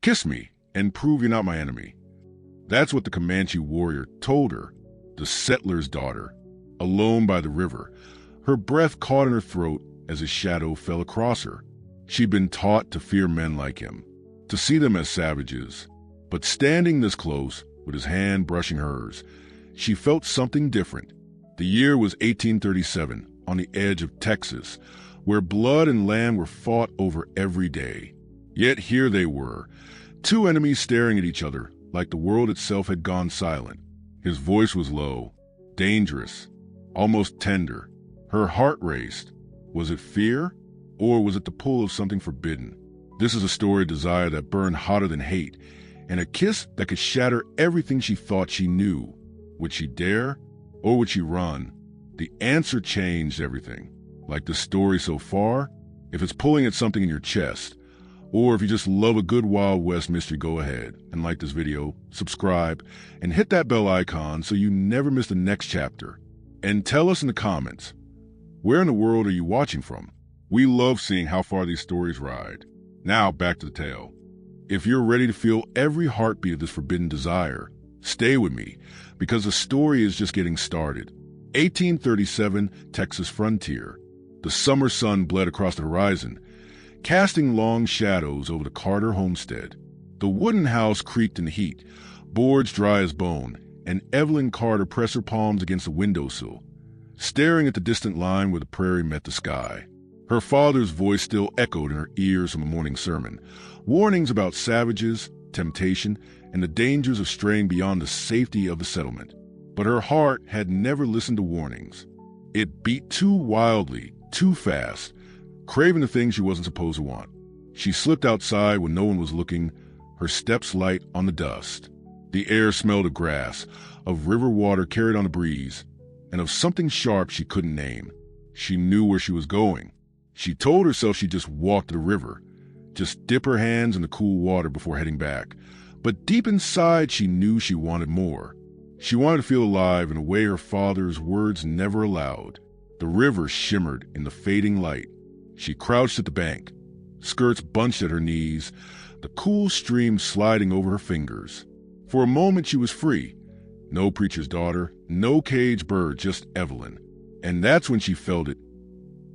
Kiss me and prove you're not my enemy. That's what the Comanche warrior told her, the settler's daughter, alone by the river, her breath caught in her throat as his shadow fell across her. She'd been taught to fear men like him, to see them as savages. But standing this close, with his hand brushing hers, she felt something different. The year was 1837, on the edge of Texas, where blood and land were fought over every day. Yet here they were, two enemies staring at each other like the world itself had gone silent. His voice was low, dangerous, almost tender. Her heart raced. Was it fear, or was it the pull of something forbidden? This is a story of desire that burned hotter than hate, and a kiss that could shatter everything she thought she knew. Would she dare, or would she run? The answer changed everything. Like the story so far, if it's pulling at something in your chest, or if you just love a good Wild West mystery, go ahead and like this video, subscribe, and hit that bell icon so you never miss the next chapter. And tell us in the comments, where in the world are you watching from? We love seeing how far these stories ride. Now back to the tale. If you're ready to feel every heartbeat of this forbidden desire, stay with me, because the story is just getting started. 1837, Texas frontier. The summer sun bled across the horizon, casting long shadows over the Carter homestead. The wooden house creaked in the heat, boards dry as bone, and Evelyn Carter pressed her palms against the windowsill, staring at the distant line where the prairie met the sky. Her father's voice still echoed in her ears from a morning sermon, warnings about savages, temptation, and the dangers of straying beyond the safety of the settlement. But her heart had never listened to warnings. It beat too wildly, too fast, craving the things she wasn't supposed to want. She slipped outside when no one was looking, her steps light on the dust. The air smelled of grass, of river water carried on the breeze, and of something sharp she couldn't name. She knew where she was going. She told herself she'd just walk to the river, just dip her hands in the cool water before heading back. But deep inside, she knew she wanted more. She wanted to feel alive in a way her father's words never allowed. The river shimmered in the fading light. She crouched at the bank, skirts bunched at her knees, the cool stream sliding over her fingers. For a moment she was free. No preacher's daughter, no caged bird, just Evelyn. And that's when she felt it.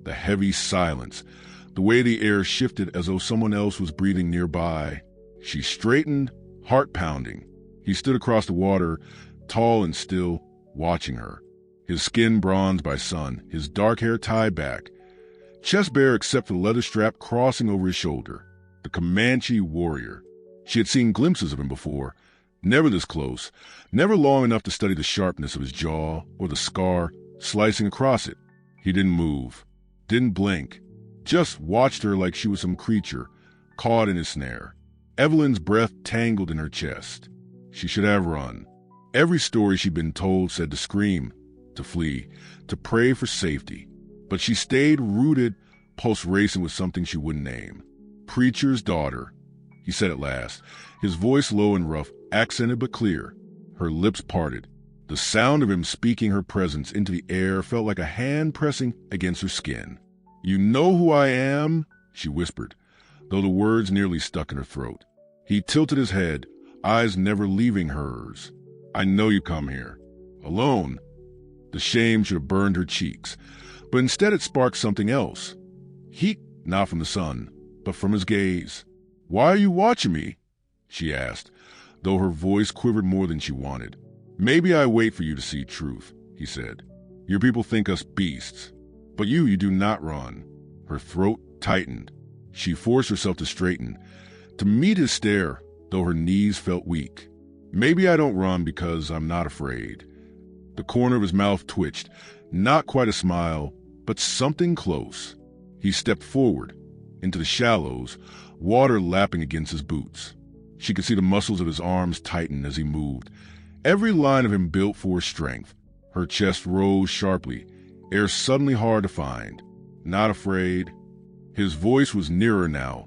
The heavy silence, the way the air shifted as though someone else was breathing nearby. She straightened, heart pounding. He stood across the water, tall and still, watching her. His skin bronzed by sun, his dark hair tied back, chest bare except for the leather strap crossing over his shoulder. The Comanche warrior. She had seen glimpses of him before, never this close, never long enough to study the sharpness of his jaw or the scar slicing across it. He didn't move, didn't blink, just watched her like she was some creature caught in his snare. Evelyn's breath tangled in her chest. She should have run. Every story she'd been told said to scream, to flee, to pray for safety. But she stayed rooted, pulse racing with something she wouldn't name. Preacher's daughter, he said at last, his voice low and rough, accented but clear. Her lips parted. The sound of him speaking her presence into the air felt like a hand pressing against her skin. "You know who I am?" she whispered, though the words nearly stuck in her throat. He tilted his head, eyes never leaving hers. "I know you come here. Alone." The shame should have burned her cheeks, but instead it sparked something else. Heat, not from the sun, but from his gaze. "Why are you watching me?" she asked, though her voice quivered more than she wanted. "Maybe I wait for you to see truth," he said. "Your people think us beasts, but you do not run." Her throat tightened. She forced herself to straighten, to meet his stare, though her knees felt weak. "Maybe I don't run because I'm not afraid." The corner of his mouth twitched, not quite a smile, but something close. He stepped forward, into the shallows, water lapping against his boots. She could see the muscles of his arms tighten as he moved, every line of him built for strength. Her chest rose sharply, air suddenly hard to find. "Not afraid." His voice was nearer now,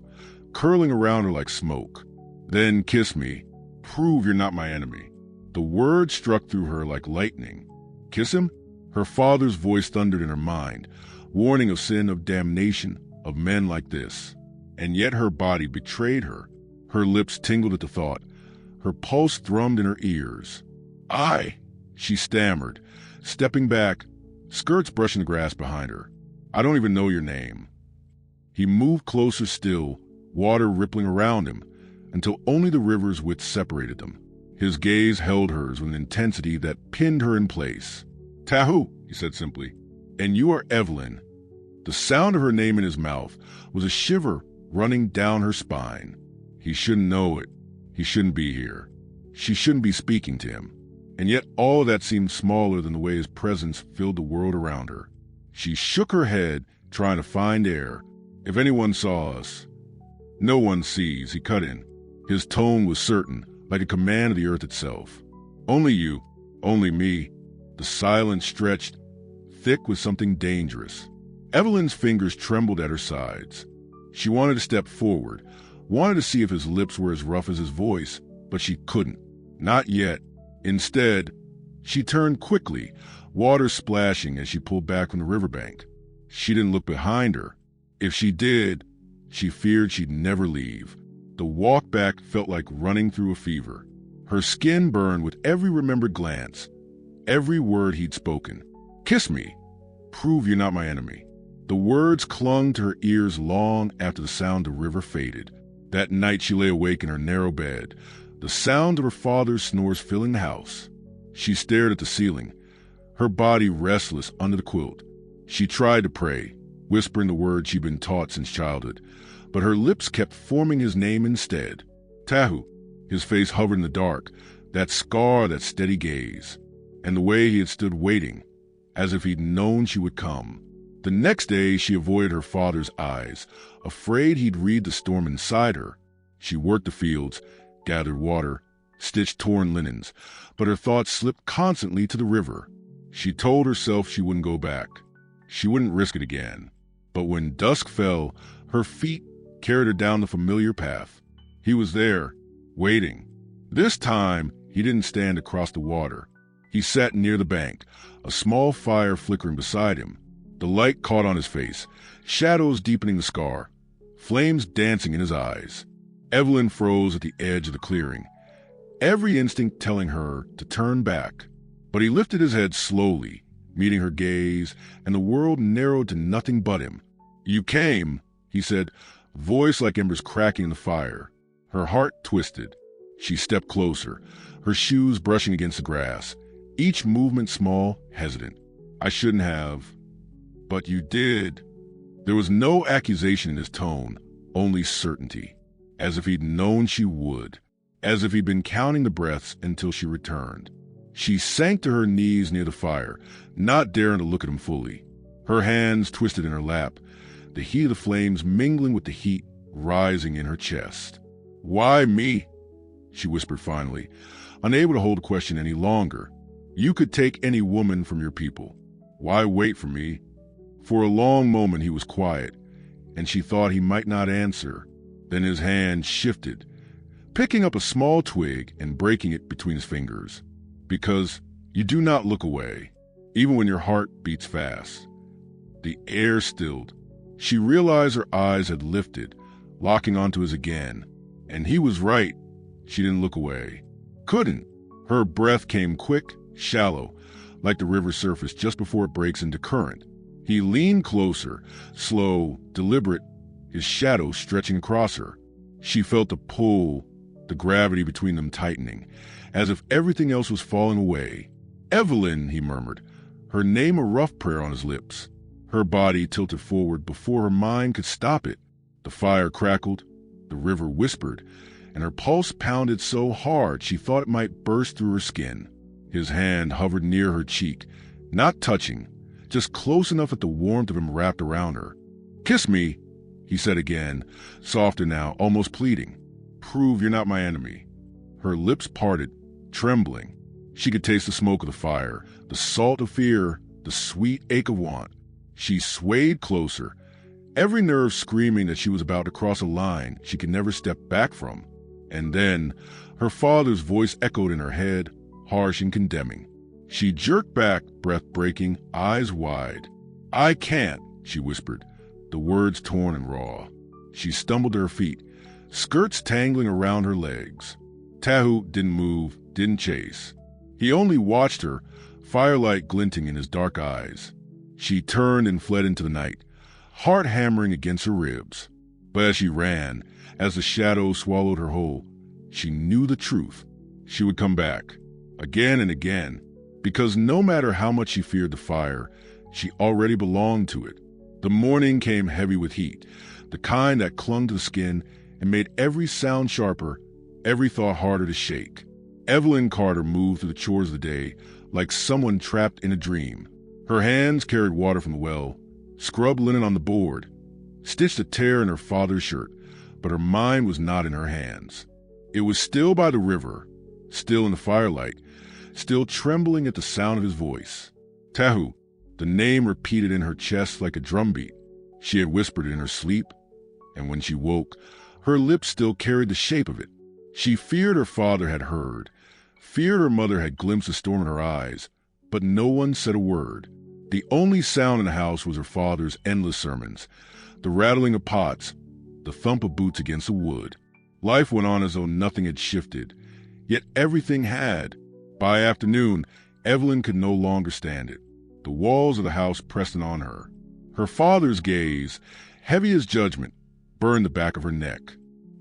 curling around her like smoke. "Then kiss me. Prove you're not my enemy." The word struck through her like lightning. Kiss him? Her father's voice thundered in her mind, warning of sin, of damnation, of men like this. And yet her body betrayed her. Her lips tingled at the thought. Her pulse thrummed in her ears. "I," she stammered, stepping back, skirts brushing the grass behind her. "I don't even know your name." He moved closer still, water rippling around him, until only the river's width separated them. His gaze held hers with an intensity that pinned her in place. "Tahu," he said simply, "and you are Evelyn." The sound of her name in his mouth was a shiver running down her spine. He shouldn't know it. He shouldn't be here. She shouldn't be speaking to him. And yet all of that seemed smaller than the way his presence filled the world around her. She shook her head, trying to find air. "If anyone saw us." "No one sees," he cut in. His tone was certain, like a command of the earth itself. "Only you. Only me." The silence stretched, thick with something dangerous. Evelyn's fingers trembled at her sides. She wanted to step forward, wanted to see if his lips were as rough as his voice, but she couldn't. Not yet. Instead, she turned quickly, water splashing as she pulled back from the riverbank. She didn't look behind her. If she did, she feared she'd never leave. The walk back felt like running through a fever. Her skin burned with every remembered glance, every word he'd spoken. "Kiss me. Prove you're not my enemy." The words clung to her ears long after the sound of the river faded. That night she lay awake in her narrow bed, the sound of her father's snores filling the house. She stared at the ceiling, her body restless under the quilt. She tried to pray, whispering the words she'd been taught since childhood, but her lips kept forming his name instead. Tahu. His face hovered in the dark, that scar, that steady gaze, and the way he had stood waiting, as if he'd known she would come. The next day she avoided her father's eyes, afraid he'd read the storm inside her. She worked the fields, gathered water, stitched torn linens, but her thoughts slipped constantly to the river. She told herself she wouldn't go back. She wouldn't risk it again. But when dusk fell, her feet carried her down the familiar path. He was there, waiting. This time, he didn't stand across the water. He sat near the bank, a small fire flickering beside him. The light caught on his face, shadows deepening the scar, flames dancing in his eyes. Evelyn froze at the edge of the clearing, every instinct telling her to turn back. But he lifted his head slowly, meeting her gaze, and the world narrowed to nothing but him. "You came," he said, voice like embers cracking in the fire. Her heart twisted. She stepped closer, her shoes brushing against the grass, each movement small, hesitant. "I shouldn't have." "But you did." There was no accusation in his tone, only certainty, as if he'd known she would, as if he'd been counting the breaths until she returned. She sank to her knees near the fire, not daring to look at him fully. Her hands twisted in her lap, the heat of the flames mingling with the heat rising in her chest. "Why me?" she whispered finally, unable to hold the question any longer. "You could take any woman from your people. Why wait for me?" For a long moment he was quiet, and she thought he might not answer. Then his hand shifted, picking up a small twig and breaking it between his fingers. "Because you do not look away, even when your heart beats fast." The air stilled. She realized her eyes had lifted, locking onto his again. And he was right. She didn't look away. Couldn't. Her breath came quick, shallow, like the river's surface just before it breaks into current. He leaned closer, slow, deliberate, his shadow stretching across her. She felt the pull, the gravity between them tightening, as if everything else was falling away. "Evelyn," he murmured, her name a rough prayer on his lips. Her body tilted forward before her mind could stop it. The fire crackled, the river whispered, and her pulse pounded so hard she thought it might burst through her skin. His hand hovered near her cheek, not touching, just close enough that the warmth of him wrapped around her. "Kiss me," he said again, softer now, almost pleading. "Prove you're not my enemy." Her lips parted, trembling. She could taste the smoke of the fire, the salt of fear, the sweet ache of want. She swayed closer, every nerve screaming that she was about to cross a line she could never step back from. And then her father's voice echoed in her head, harsh and condemning. She jerked back, breath breaking, eyes wide. "I can't," she whispered, the words torn and raw. She stumbled to her feet, skirts tangling around her legs. Tahu didn't move, didn't chase. He only watched her, firelight glinting in his dark eyes. She turned and fled into the night, heart hammering against her ribs. But as she ran, as the shadow swallowed her whole, she knew the truth. She would come back, again and again, because no matter how much she feared the fire, she already belonged to it. The morning came heavy with heat, the kind that clung to the skin and made every sound sharper, every thought harder to shake. Evelyn Carter moved through the chores of the day like someone trapped in a dream. Her hands carried water from the well, scrubbed linen on the board, stitched a tear in her father's shirt, but her mind was not in her hands. It was still by the river, still in the firelight, still trembling at the sound of his voice. Tahu, the name repeated in her chest like a drumbeat. She had whispered it in her sleep, and when she woke, her lips still carried the shape of it. She feared her father had heard, feared her mother had glimpsed the storm in her eyes, but no one said a word. The only sound in the house was her father's endless sermons, the rattling of pots, the thump of boots against the wood. Life went on as though nothing had shifted, yet everything had. By afternoon, Evelyn could no longer stand it. The walls of the house pressed in on her. Her father's gaze, heavy as judgment, burned the back of her neck.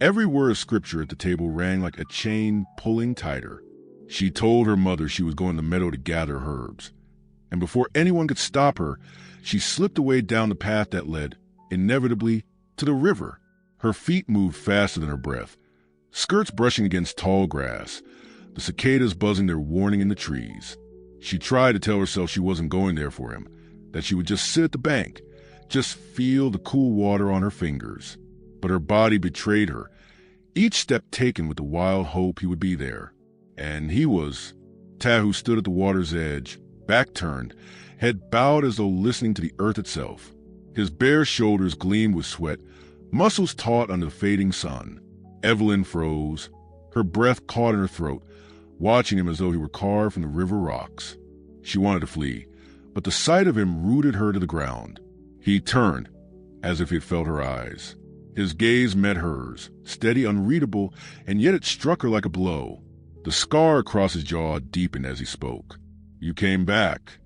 Every word of scripture at the table rang like a chain pulling tighter. She told her mother she was going to the meadow to gather herbs, and before anyone could stop her, she slipped away down the path that led, inevitably, to the river. Her feet moved faster than her breath, skirts brushing against tall grass, the cicadas buzzing their warning in the trees. She tried to tell herself she wasn't going there for him, that she would just sit at the bank, just feel the cool water on her fingers. But her body betrayed her, each step taken with the wild hope he would be there. And he was. Tahu stood at the water's edge, back turned, head bowed as though listening to the earth itself. His bare shoulders gleamed with sweat, muscles taut under the fading sun. Evelyn froze, her breath caught in her throat, watching him as though he were carved from the river rocks. She wanted to flee, but the sight of him rooted her to the ground. He turned, as if he had felt her eyes. His gaze met hers, steady, unreadable, and yet it struck her like a blow. The scar across his jaw deepened as he spoke. "You came back."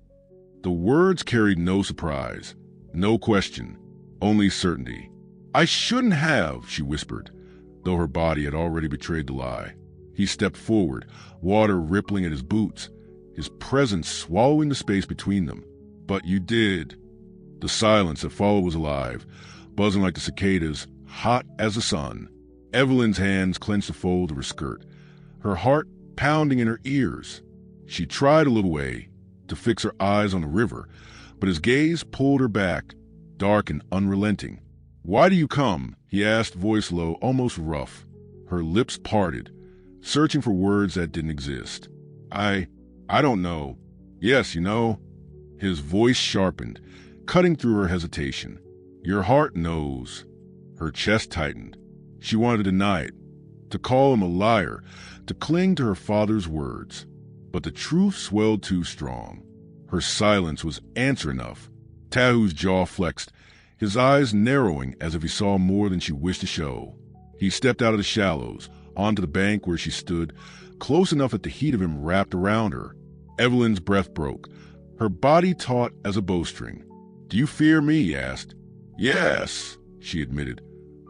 The words carried no surprise, no question, only certainty. "I shouldn't have," she whispered, though her body had already betrayed the lie. He stepped forward, water rippling at his boots, his presence swallowing the space between them. "But you did." The silence that followed was alive, buzzing like the cicadas, hot as the sun. Evelyn's hands clenched the fold of her skirt, her heart pounding in her ears. She tried to look away, to fix her eyes on the river, but his gaze pulled her back, dark and unrelenting. "Why do you come?" he asked, voice low, almost rough. Her lips parted, searching for words that didn't exist. I don't know. Yes, you know." His voice sharpened, cutting through her hesitation. "Your heart knows." Her chest tightened. She wanted to deny it, to call him a liar, to cling to her father's words. But the truth swelled too strong. Her silence was answer enough. Tahu's jaw flexed, his eyes narrowing as if he saw more than she wished to show. He stepped out of the shallows, onto the bank where she stood, close enough that the heat of him wrapped around her. Evelyn's breath broke, her body taut as a bowstring. "Do you fear me?" he asked. "Yes," she admitted,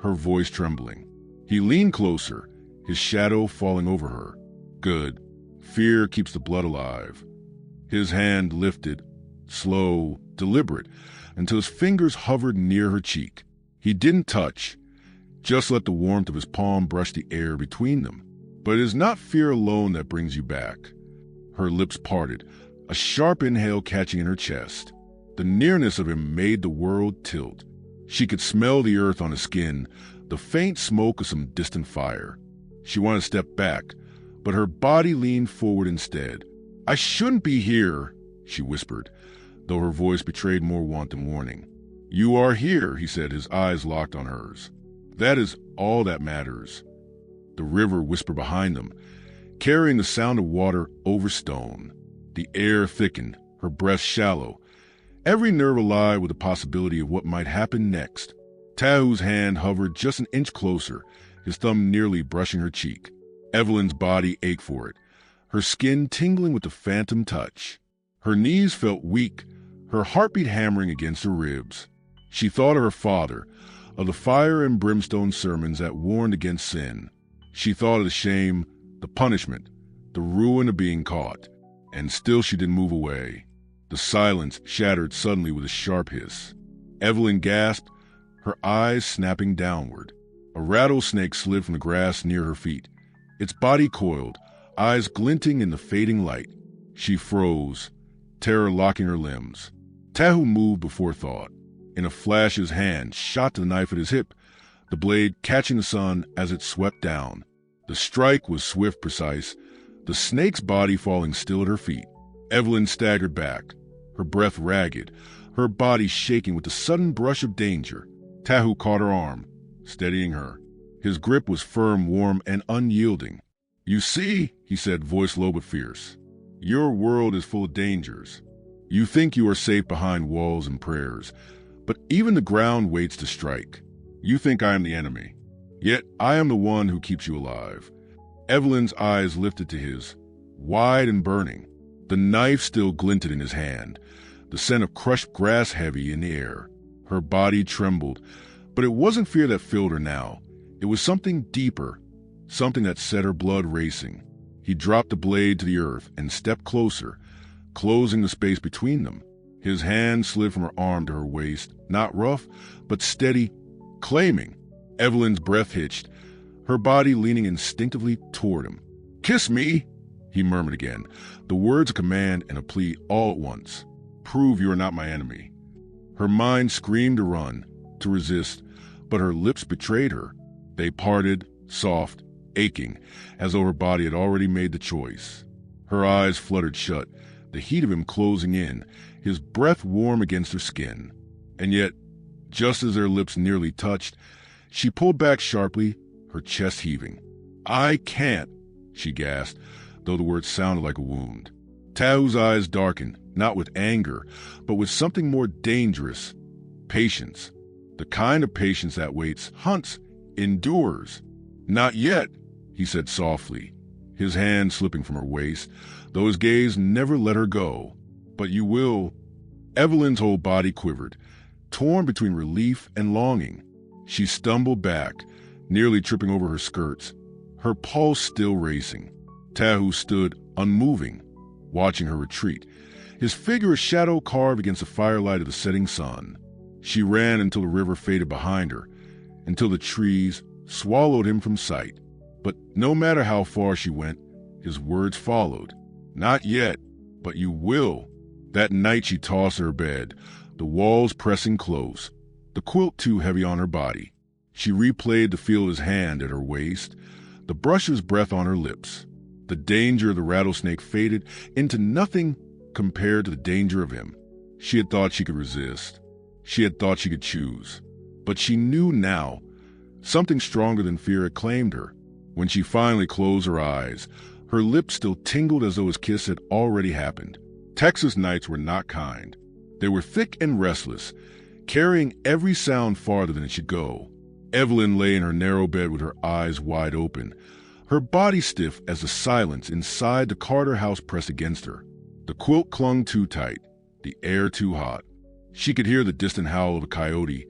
her voice trembling. He leaned closer, his shadow falling over her. "Good. Fear keeps the blood alive." His hand lifted, slow, deliberate, until his fingers hovered near her cheek. He didn't touch, just let the warmth of his palm brush the air between them. "But it is not fear alone that brings you back." Her lips parted, a sharp inhale catching in her chest. The nearness of him made the world tilt. She could smell the earth on his skin, the faint smoke of some distant fire. She wanted to step back, but her body leaned forward instead. "I shouldn't be here," she whispered, though her voice betrayed more want than warning. "You are here," he said, his eyes locked on hers. "That is all that matters." The river whispered behind them, carrying the sound of water over stone. The air thickened, her breath shallow, every nerve alive with the possibility of what might happen next. Tahu's hand hovered just an inch closer, his thumb nearly brushing her cheek. Evelyn's body ached for it, her skin tingling with the phantom touch. Her knees felt weak, her heartbeat hammering against her ribs. She thought of her father, of the fire and brimstone sermons that warned against sin. She thought of the shame, the punishment, the ruin of being caught. And still she didn't move away. The silence shattered suddenly with a sharp hiss. Evelyn gasped, her eyes snapping downward. A rattlesnake slid from the grass near her feet. Its body coiled, eyes glinting in the fading light. She froze, terror locking her limbs. Tahu moved before thought. In a flash, his hand shot to the knife at his hip, the blade catching the sun as it swept down. The strike was swift, precise, the snake's body falling still at her feet. Evelyn staggered back, her breath ragged, her body shaking with the sudden brush of danger. Tahu caught her arm, steadying her. His grip was firm, warm, and unyielding. "You see," he said, voice low but fierce, "your world is full of dangers. You think you are safe behind walls and prayers, but even the ground waits to strike. You think I am the enemy, yet I am the one who keeps you alive." Evelyn's eyes lifted to his, wide and burning. The knife still glinted in his hand, the scent of crushed grass heavy in the air. Her body trembled, but it wasn't fear that filled her now. It was something deeper, something that set her blood racing. He dropped the blade to the earth and stepped closer, closing the space between them. His hand slid from her arm to her waist, not rough, but steady, claiming. Evelyn's breath hitched, her body leaning instinctively toward him. "Kiss me," he murmured again, the words a command and a plea all at once. "Prove you are not my enemy." Her mind screamed to run, to resist, but her lips betrayed her. They parted, soft, aching, as though her body had already made the choice. Her eyes fluttered shut, the heat of him closing in, his breath warm against her skin. And yet, just as their lips nearly touched, she pulled back sharply, her chest heaving. "I can't," she gasped, though the words sounded like a wound. Tahu's eyes darkened, not with anger, but with something more dangerous. Patience. The kind of patience that waits, hunts, endures. "Not yet," he said softly, his hand slipping from her waist, though his gaze never let her go. "But you will." Evelyn's whole body quivered, torn between relief and longing. She stumbled back, nearly tripping over her skirts, her pulse still racing. Tahu stood unmoving, watching her retreat, his figure a shadow carved against the firelight of the setting sun. She ran until the river faded behind her, until the trees swallowed him from sight. But no matter how far she went, his words followed. "Not yet, but you will." That night she tossed her bed, the walls pressing close, the quilt too heavy on her body. She replayed the feel of his hand at her waist, the brush of his breath on her lips. The danger of the rattlesnake faded into nothing compared to the danger of him. She had thought she could resist. She had thought she could choose. But she knew now, something stronger than fear had claimed her. When she finally closed her eyes, her lips still tingled as though his kiss had already happened. Texas nights were not kind. They were thick and restless, carrying every sound farther than it should go. Evelyn lay in her narrow bed with her eyes wide open, her body stiff as the silence inside the Carter house pressed against her. The quilt clung too tight, the air too hot. She could hear the distant howl of a coyote,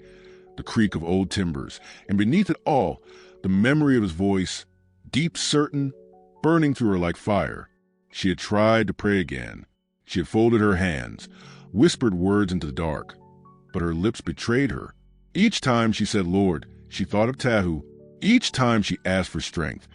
the creak of old timbers, and beneath it all, the memory of his voice, deep, certain, burning through her like fire. She had tried to pray again. She had folded her hands, whispered words into the dark, but her lips betrayed her. Each time she said, "Lord," she thought of Tahu. Each time she asked for strength,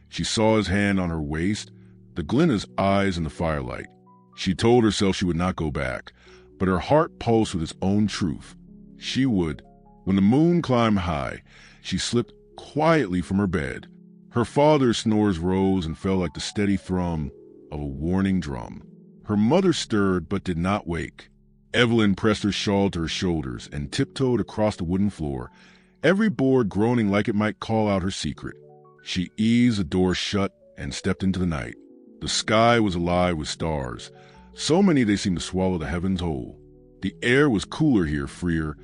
she saw his hand on her waist, the glint of his eyes in the firelight. She told herself she would not go back, but her heart pulsed with its own truth. She would. When the moon climbed high, she slipped quietly from her bed. Her father's snores rose and fell like the steady thrum of a warning drum. Her mother stirred but did not wake. Evelyn pressed her shawl to her shoulders and tiptoed across the wooden floor, every board groaning like it might call out her secret. She eased the door shut and stepped into the night. The sky was alive with stars, so many they seemed to swallow the heavens whole. The air was cooler here, freer,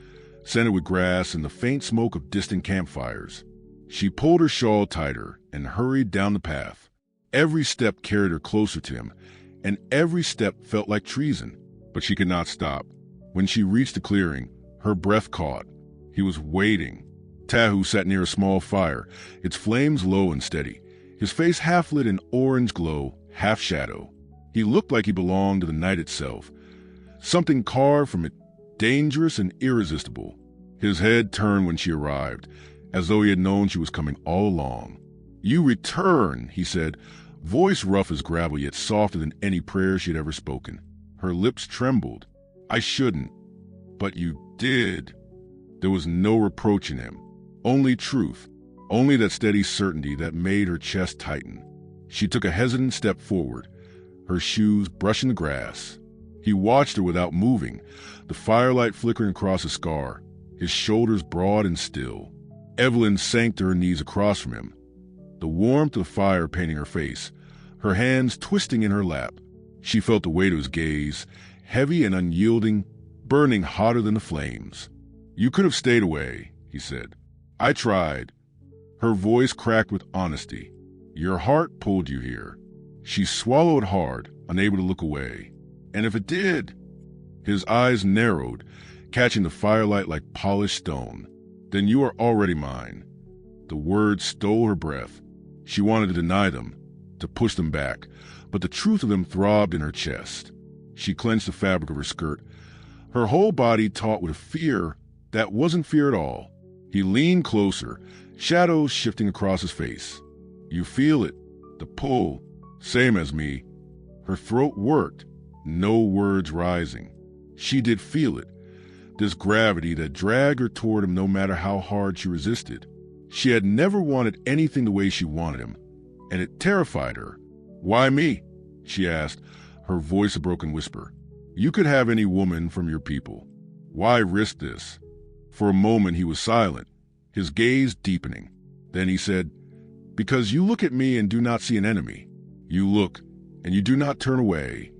scented with grass and the faint smoke of distant campfires. She pulled her shawl tighter and hurried down the path. Every step carried her closer to him, and every step felt like treason. But she could not stop. When she reached the clearing, her breath caught. He was waiting. Tahu sat near a small fire, its flames low and steady, his face half lit in orange glow, half shadow. He looked like he belonged to the night itself, something carved from it, dangerous and irresistible. His head turned when she arrived, as though he had known she was coming all along. "You return," he said, voice rough as gravel yet softer than any prayer she had ever spoken. Her lips trembled. "I shouldn't, but you did." There was no reproach in him, only truth, only that steady certainty that made her chest tighten. She took a hesitant step forward, her shoes brushing the grass. He watched her without moving, the firelight flickering across his scar, his shoulders broad and still. Evelyn sank to her knees across from him, the warmth of the fire painting her face, her hands twisting in her lap. She felt the weight of his gaze, heavy and unyielding, burning hotter than the flames. "You could have stayed away," he said. "I tried." Her voice cracked with honesty. "Your heart pulled you here." She swallowed hard, unable to look away. "And if it did?" His eyes narrowed, catching the firelight like polished stone. "Then you are already mine." The words stole her breath. She wanted to deny them, to push them back, but the truth of them throbbed in her chest. She clenched the fabric of her skirt, her whole body taut with a fear that wasn't fear at all. He leaned closer, shadows shifting across his face. "You feel it, the pull, same as me." Her throat worked, no words rising. She did feel it, this gravity that dragged her toward him no matter how hard she resisted. She had never wanted anything the way she wanted him, and it terrified her. "Why me?" she asked, her voice a broken whisper. "You could have any woman from your people. Why risk this?" For a moment he was silent, his gaze deepening. Then he said, "Because you look at me and do not see an enemy. You look, and you do not turn away."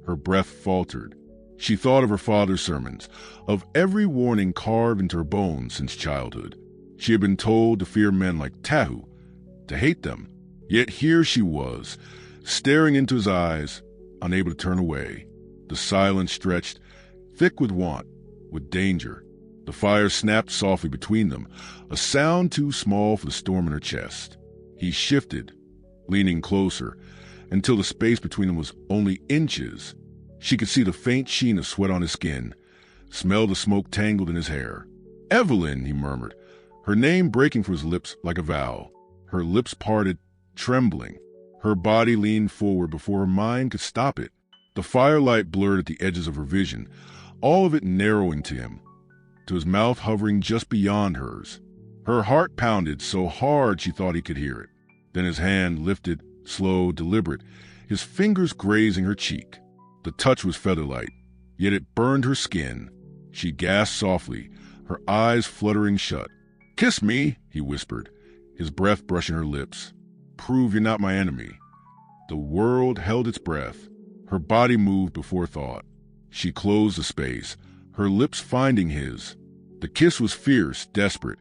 Her breath faltered. She thought of her father's sermons, of every warning carved into her bones since childhood. She had been told to fear men like Tahu, to hate them. Yet here she was, staring into his eyes, unable to turn away. The silence stretched, thick with want, with danger. The fire snapped softly between them, a sound too small for the storm in her chest. He shifted, leaning closer, until the space between them was only inches. She could see the faint sheen of sweat on his skin, smell the smoke tangled in his hair. "Evelyn," he murmured, her name breaking from his lips like a vow. Her lips parted, trembling. Her body leaned forward before her mind could stop it. The firelight blurred at the edges of her vision, all of it narrowing to him, to his mouth hovering just beyond hers. Her heart pounded so hard she thought he could hear it. Then his hand lifted, slow, deliberate, his fingers grazing her cheek. The touch was feather-light, yet it burned her skin. She gasped softly, her eyes fluttering shut. "Kiss me," he whispered, his breath brushing her lips. "Prove you're not my enemy." The world held its breath. Her body moved before thought. She closed the space, her lips finding his. The kiss was fierce, desperate,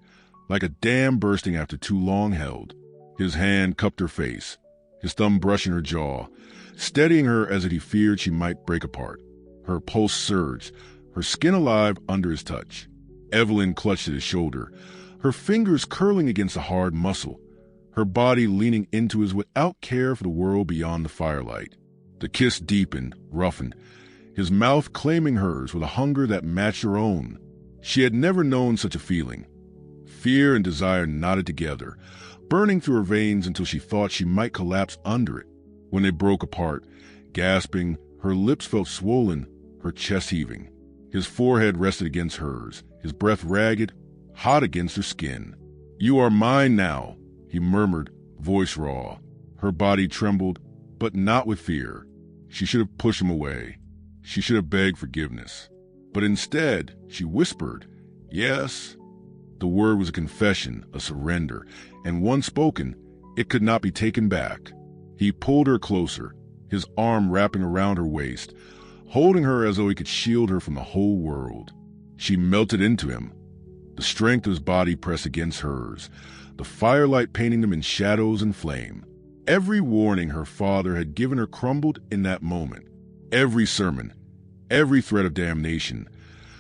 like a dam bursting after too long held. His hand cupped her face, his thumb brushing her jaw, steadying her as if he feared she might break apart. Her pulse surged, her skin alive under his touch. Evelyn clutched at his shoulder, her fingers curling against a hard muscle, her body leaning into his without care for the world beyond the firelight. The kiss deepened, roughened, his mouth claiming hers with a hunger that matched her own. She had never known such a feeling. Fear and desire knotted together, burning through her veins until she thought she might collapse under it. When they broke apart, gasping, her lips felt swollen, her chest heaving. His forehead rested against hers, his breath ragged, hot against her skin. "You are mine now," he murmured, voice raw. Her body trembled, but not with fear. She should have pushed him away. She should have begged forgiveness. But instead, she whispered, "Yes." The word was a confession, a surrender, and once spoken, it could not be taken back. He pulled her closer, his arm wrapping around her waist, holding her as though he could shield her from the whole world. She melted into him, the strength of his body pressed against hers, the firelight painting them in shadows and flame. Every warning her father had given her crumbled in that moment. Every sermon, every threat of damnation,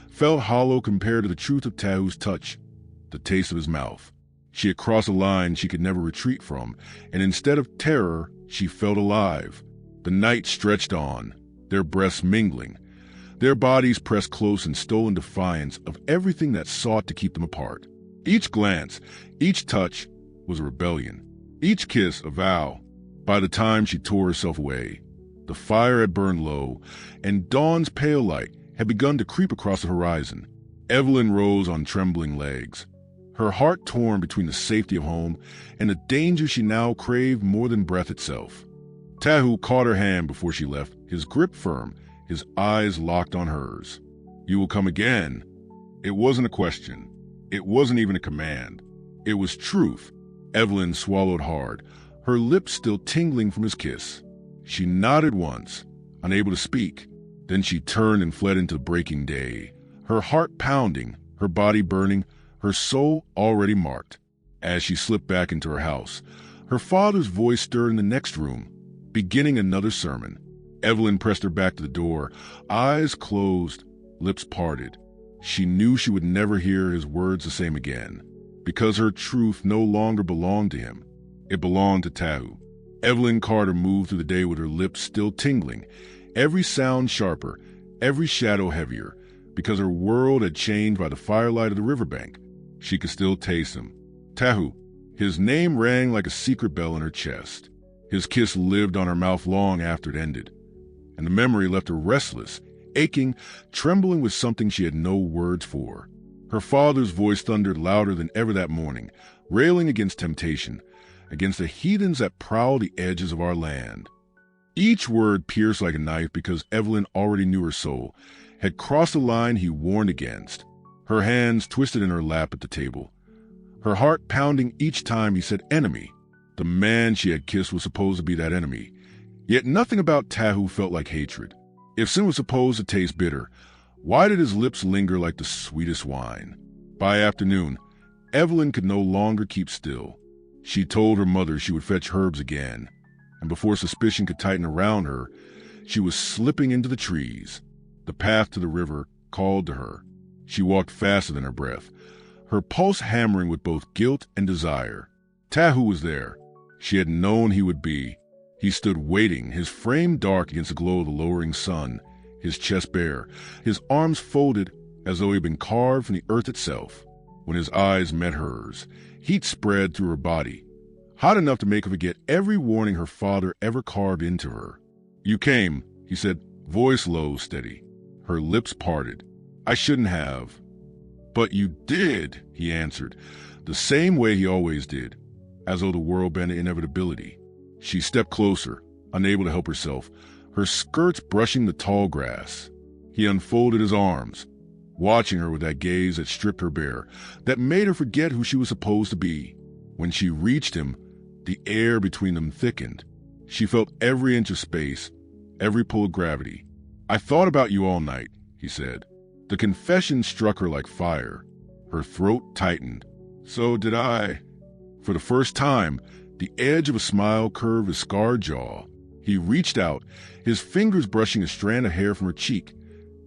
felt hollow compared to the truth of Tahu's touch, the taste of his mouth. She had crossed a line she could never retreat from, and instead of terror, she felt alive. The night stretched on, their breaths mingling, their bodies pressed close in stolen defiance of everything that sought to keep them apart. Each glance, each touch was a rebellion, each kiss a vow. By the time she tore herself away, the fire had burned low, and dawn's pale light had begun to creep across the horizon. Evelyn rose on trembling legs, her heart torn between the safety of home and the danger she now craved more than breath itself. Tahu caught her hand before she left, his grip firm, his eyes locked on hers. "You will come again." It wasn't a question. It wasn't even a command. It was truth. Evelyn swallowed hard, her lips still tingling from his kiss. She nodded once, unable to speak. Then she turned and fled into the breaking day, her heart pounding, her body burning, her soul already marked. As she slipped back into her house, her father's voice stirred in the next room, beginning another sermon. Evelyn pressed her back to the door, eyes closed, lips parted. She knew she would never hear his words the same again, because her truth no longer belonged to him. It belonged to Tahu. Evelyn Carter moved through the day with her lips still tingling, every sound sharper, every shadow heavier, because her world had changed by the firelight of the riverbank. She could still taste him. Tahu. His name rang like a secret bell in her chest. His kiss lived on her mouth long after it ended, and the memory left her restless, aching, trembling with something she had no words for. Her father's voice thundered louder than ever that morning, railing against temptation, against the heathens that prowl the edges of our land. Each word pierced like a knife because Evelyn already knew her soul had crossed the line he warned against. Her hands twisted in her lap at the table, her heart pounding each time he said enemy. The man she had kissed was supposed to be that enemy, yet nothing about Tahu felt like hatred. If sin was supposed to taste bitter, why did his lips linger like the sweetest wine? By afternoon, Evelyn could no longer keep still. She told her mother she would fetch herbs again, and before suspicion could tighten around her, she was slipping into the trees. The path to the river called to her. She walked faster than her breath, her pulse hammering with both guilt and desire. Tahu was there. She had known he would be. He stood waiting, his frame dark against the glow of the lowering sun, his chest bare, his arms folded as though he had been carved from the earth itself. When his eyes met hers, heat spread through her body, hot enough to make her forget every warning her father ever carved into her. "You came," he said, voice low, steady. Her lips parted. "I shouldn't have." "But you did," he answered, the same way he always did, as though the world bent inevitability. She stepped closer, unable to help herself, her skirts brushing the tall grass. He unfolded his arms, watching her with that gaze that stripped her bare, that made her forget who she was supposed to be. When she reached him, the air between them thickened. She felt every inch of space, every pull of gravity. "I thought about you all night," he said. The confession struck her like fire. Her throat tightened. "So did I." For the first time, the edge of a smile curved his scarred jaw. He reached out, his fingers brushing a strand of hair from her cheek,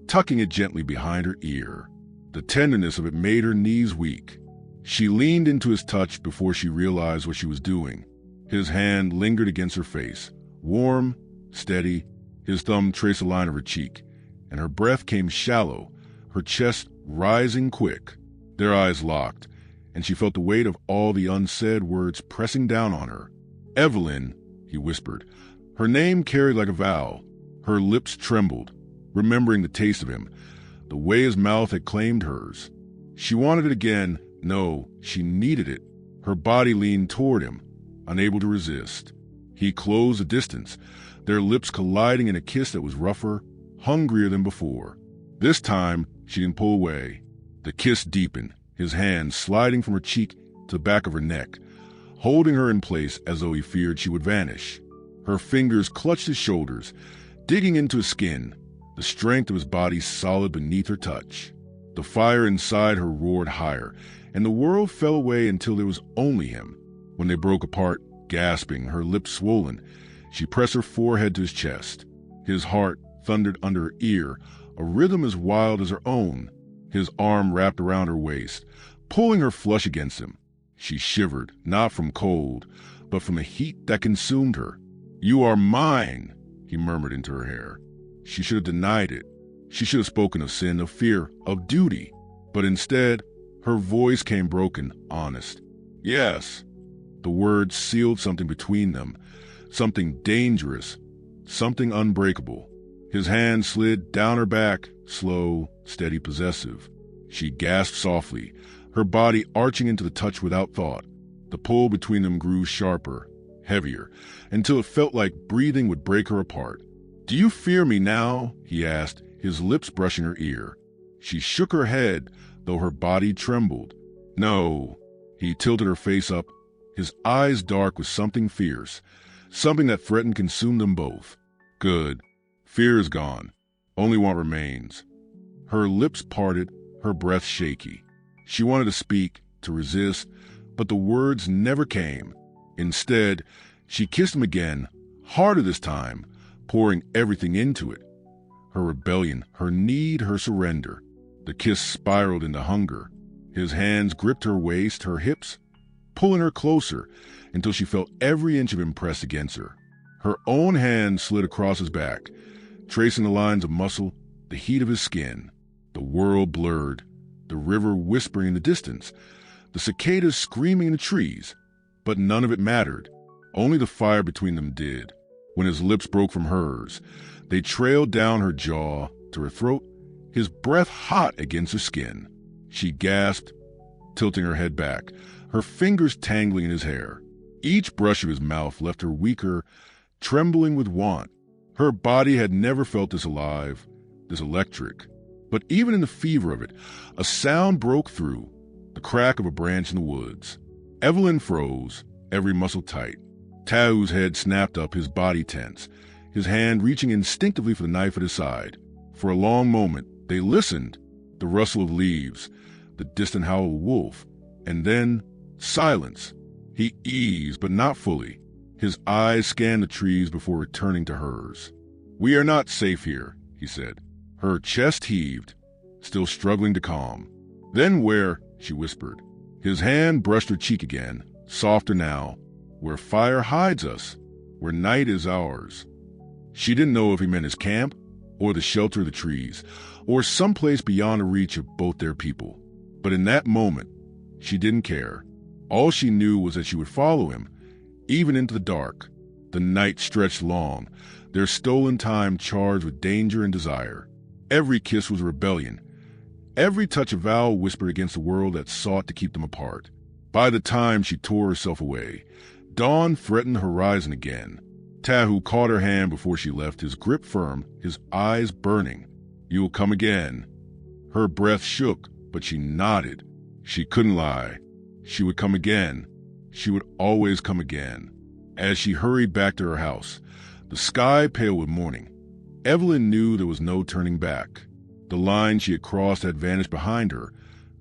tucking it gently behind her ear. The tenderness of it made her knees weak. She leaned into his touch before she realized what she was doing. His hand lingered against her face, warm, steady. His thumb traced a line of her cheek, and her breath came shallow, her chest rising quick. Their eyes locked, and she felt the weight of all the unsaid words pressing down on her. "Evelyn," he whispered. Her name carried like a vow. Her lips trembled, remembering the taste of him, the way his mouth had claimed hers. She wanted it again. No, she needed it. Her body leaned toward him, unable to resist. He closed the distance, their lips colliding in a kiss that was rougher, hungrier than before. This time, she didn't pull away. The kiss deepened, his hand sliding from her cheek to the back of her neck, holding her in place as though he feared she would vanish. Her fingers clutched his shoulders, digging into his skin, the strength of his body solid beneath her touch. The fire inside her roared higher, and the world fell away until there was only him. When they broke apart, gasping, her lips swollen, she pressed her forehead to his chest. His heart thundered under her ear, a rhythm as wild as her own. His arm wrapped around her waist, pulling her flush against him. She shivered, not from cold, but from the heat that consumed her. "You are mine," he murmured into her hair. She should have denied it. She should have spoken of sin, of fear, of duty. But instead, her voice came broken, honest. "Yes." The words sealed something between them, something dangerous, something unbreakable. His hand slid down her back, slow, steady, possessive. She gasped softly, her body arching into the touch without thought. The pull between them grew sharper, heavier, until it felt like breathing would break her apart. "Do you fear me now?" he asked, his lips brushing her ear. She shook her head, though her body trembled. "No." He tilted her face up, his eyes dark with something fierce, something that threatened to consume them both. "Good. Fear is gone. Only want remains." Her lips parted, her breath shaky. She wanted to speak, to resist, but the words never came. Instead, she kissed him again, harder this time, pouring everything into it. Her rebellion, her need, her surrender. The kiss spiraled into hunger. His hands gripped her waist, her hips, pulling her closer until she felt every inch of him pressed against her. Her own hand slid across his back, tracing the lines of muscle, the heat of his skin. The world blurred, the river whispering in the distance, the cicadas screaming in the trees. But none of it mattered. Only the fire between them did. When his lips broke from hers, they trailed down her jaw to her throat, his breath hot against her skin. She gasped, tilting her head back, her fingers tangling in his hair. Each brush of his mouth left her weaker, trembling with want. Her body had never felt this alive, this electric. But even in the fever of it, a sound broke through, the crack of a branch in the woods. Evelyn froze, every muscle tight. Tahu's head snapped up, his body tense, his hand reaching instinctively for the knife at his side. For a long moment, they listened, the rustle of leaves, the distant howl of a wolf, and then silence. He eased, but not fully. His eyes scanned the trees before returning to hers. "We are not safe here," he said. Her chest heaved, still struggling to calm. "Then where?" she whispered. His hand brushed her cheek again, softer now. "Where fire hides us, where night is ours." She didn't know if he meant his camp, or the shelter of the trees, or someplace beyond the reach of both their people. But in that moment, she didn't care. All she knew was that she would follow him, even into the dark. The night stretched long, their stolen time charged with danger and desire. Every kiss was rebellion. Every touch a vow whispered against the world that sought to keep them apart. By the time she tore herself away, dawn threatened the horizon again. Tahu caught her hand before she left, his grip firm, his eyes burning. "You will come again." Her breath shook, but she nodded. She couldn't lie. She would come again. She would always come again. As she hurried back to her house, the sky pale with morning, Evelyn knew there was no turning back. The line she had crossed had vanished behind her,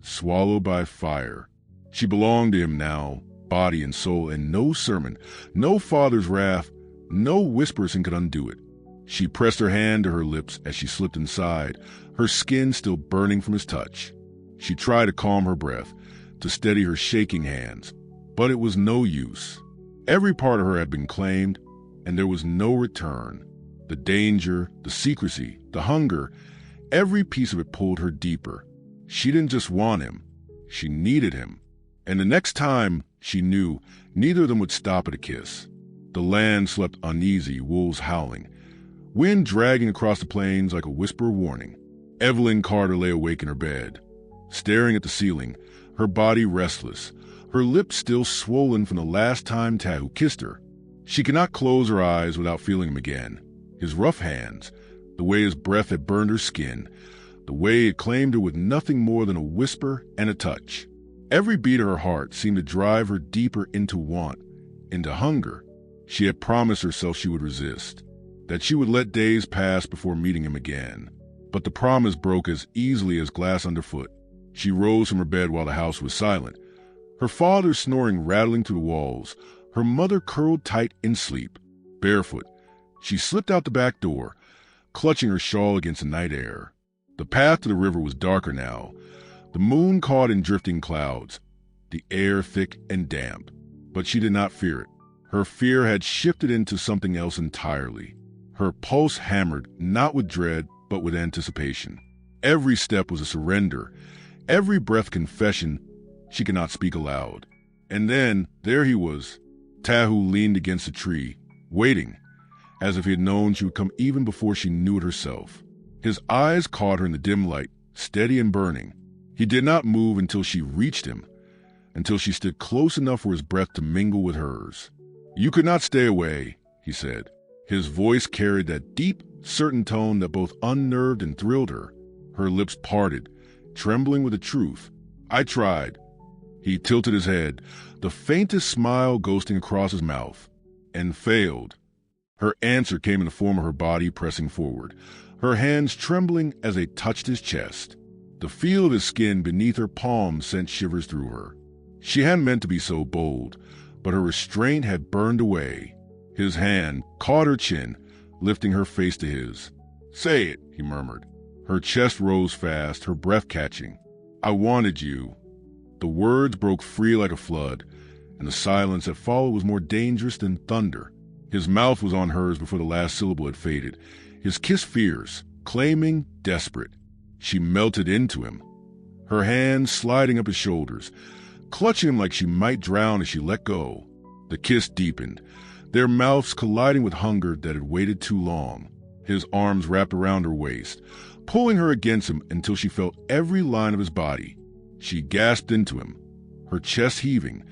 swallowed by fire. She belonged to him now, body and soul, and no sermon, no father's wrath, no whispersing could undo it. She pressed her hand to her lips as she slipped inside, her skin still burning from his touch. She tried to calm her breath, to steady her shaking hands, but it was no use. Every part of her had been claimed, and there was no return. The danger, the secrecy, the hunger, every piece of it pulled her deeper. She didn't just want him, she needed him. And the next time, she knew, neither of them would stop at a kiss. The land slept uneasy, wolves howling, wind dragging across the plains like a whisper warning. Evelyn Carter lay awake in her bed, staring at the ceiling, her body restless, her lips still swollen from the last time Tahu kissed her. She could not close her eyes without feeling him again. His rough hands, the way his breath had burned her skin, the way it claimed her with nothing more than a whisper and a touch. Every beat of her heart seemed to drive her deeper into want, into hunger. She had promised herself she would resist, that she would let days pass before meeting him again. But the promise broke as easily as glass underfoot. She rose from her bed while the house was silent, her father snoring rattling through the walls, her mother curled tight in sleep. Barefoot, she slipped out the back door, clutching her shawl against the night air. The path to the river was darker now, the moon caught in drifting clouds, the air thick and damp. But she did not fear it. Her fear had shifted into something else entirely. Her pulse hammered, not with dread, but with anticipation. Every step was a surrender, every breath confession she could not speak aloud. And then, there he was. Tahu leaned against a tree, waiting, as if he had known she would come even before she knew it herself. His eyes caught her in the dim light, steady and burning. He did not move until she reached him, until she stood close enough for his breath to mingle with hers. "You could not stay away," he said. His voice carried that deep, certain tone that both unnerved and thrilled her. Her lips parted, trembling with the truth. "I tried." He tilted his head, the faintest smile ghosting across his mouth, and failed. Her answer came in the form of her body pressing forward, her hands trembling as they touched his chest. The feel of his skin beneath her palms sent shivers through her. She hadn't meant to be so bold, but her restraint had burned away. His hand caught her chin, lifting her face to his. "Say it," he murmured. Her chest rose fast, her breath catching. "I wanted you." The words broke free like a flood, and the silence that followed was more dangerous than thunder. His mouth was on hers before the last syllable had faded, his kiss fierce, claiming, desperate. She melted into him, her hands sliding up his shoulders, clutching him like she might drown as she let go. The kiss deepened, their mouths colliding with hunger that had waited too long. His arms wrapped around her waist, pulling her against him until she felt every line of his body. She gasped into him, her chest heaving,